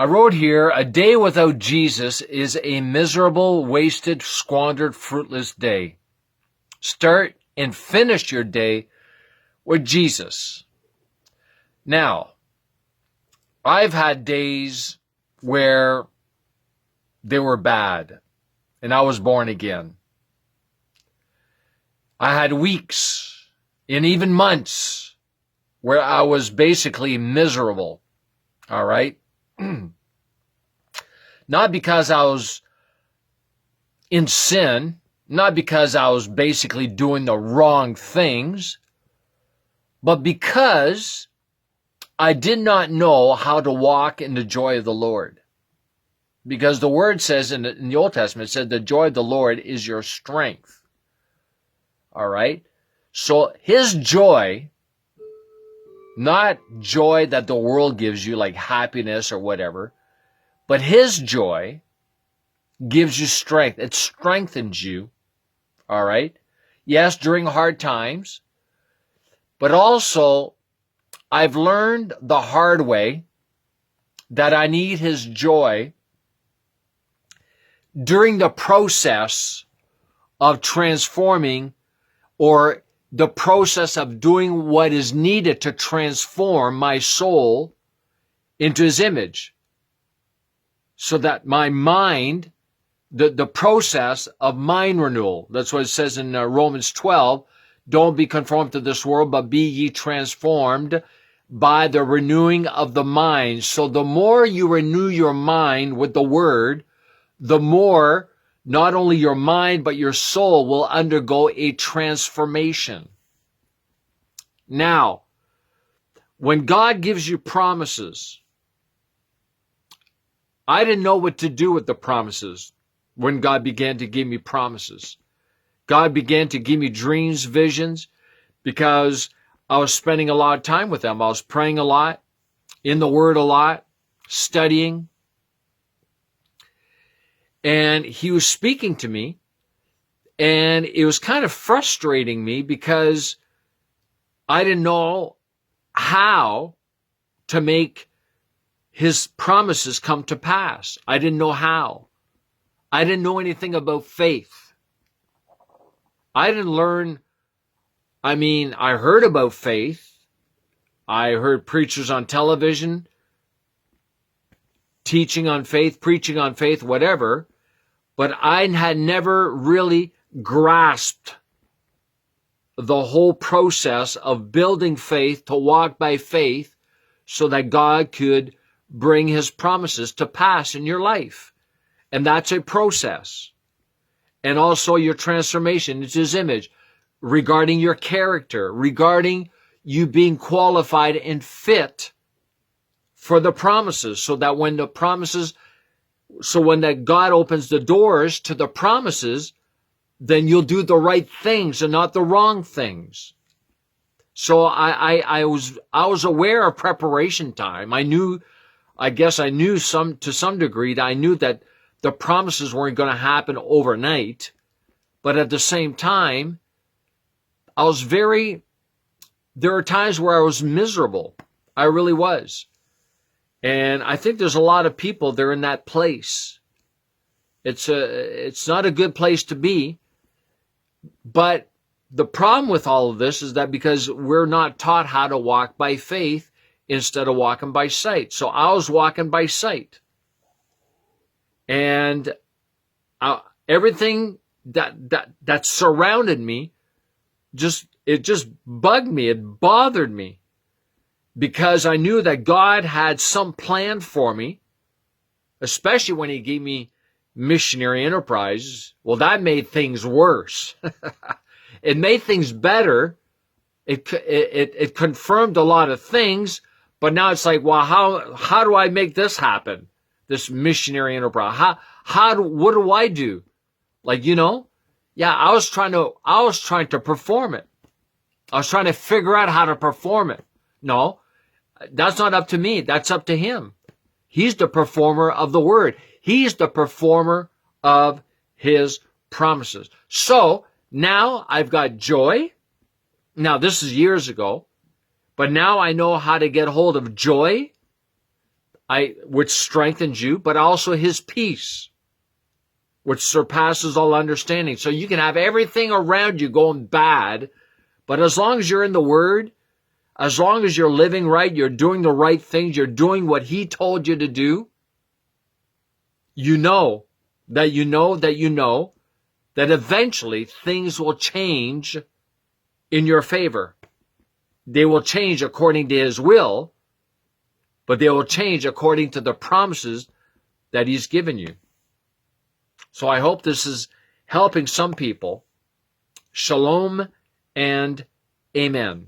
I wrote here, a day without Jesus is a miserable, wasted, squandered, fruitless day. Start and finish your day with Jesus. Now, I've had days where they were bad, and I was born again. I had weeks and even months where I was basically miserable, all right? Not because I was in sin, not because I was basically doing the wrong things, but because I did not know how to walk in the joy of the Lord. Because the word says in the Old Testament, it said the joy of the Lord is your strength. All right? So his joy, not joy that the world gives you like happiness or whatever, but his joy gives you strength. It strengthens you. All right? Yes, during hard times, but also I've learned the hard way that I need his joy during the process of transforming, or the process of doing what is needed to transform my soul into his image, so that my mind, the process of mind renewal, that's what it says in Romans 12, don't be conformed to this world, but be ye transformed by the renewing of the mind. So the more you renew your mind with the word, the more not only your mind, but your soul will undergo a transformation. Now, when God gives you promises, I didn't know what to do with the promises when God began to give me promises. God began to give me dreams, visions, because I was spending a lot of time with him. I was praying a lot, in the Word a lot, studying. And he was speaking to me, and it was kind of frustrating me because I didn't know how to make his promises come to pass. I didn't know how. I didn't know anything about faith. I didn't learn. I heard about faith. I heard preachers on television teaching on faith, preaching on faith, whatever. But I had never really grasped the whole process of building faith to walk by faith so that God could bring his promises to pass in your life. And that's a process. And also your transformation into his image, regarding your character, regarding you being qualified and fit for the promises, so that when that God opens the doors to the promises, then you'll do the right things and not the wrong things. So I was aware of preparation time. I guess I knew to some degree that I knew that the promises weren't going to happen overnight. But at the same time, there are times where I was miserable. I really was. And I think there's a lot of people, they're in that place. It's not a good place to be. But the problem with all of this is that because we're not taught how to walk by faith instead of walking by sight. So I was walking by sight. And everything that surrounded me, it just bugged me. It bothered me. Because I knew that God had some plan for me, especially when he gave me missionary enterprises. Well, that made things worse. It made things better. It confirmed a lot of things, but now it's like, well, how do I make this happen? This missionary enterprise. What do I do? Like, I was trying to perform it. I was trying to figure out how to perform it. No, that's not up to me. That's up to him. He's the performer of the word. He's the performer of his promises. So now I've got joy. Now this is years ago, but now I know how to get hold of joy. which strengthens you, but also his peace, which surpasses all understanding. So you can have everything around you going bad, but as long as you're in the Word, as long as you're living right, you're doing the right things, you're doing what he told you to do, you know that eventually things will change in your favor. They will change according to his will, but they will change according to the promises that he's given you. So I hope this is helping some people. Shalom and amen.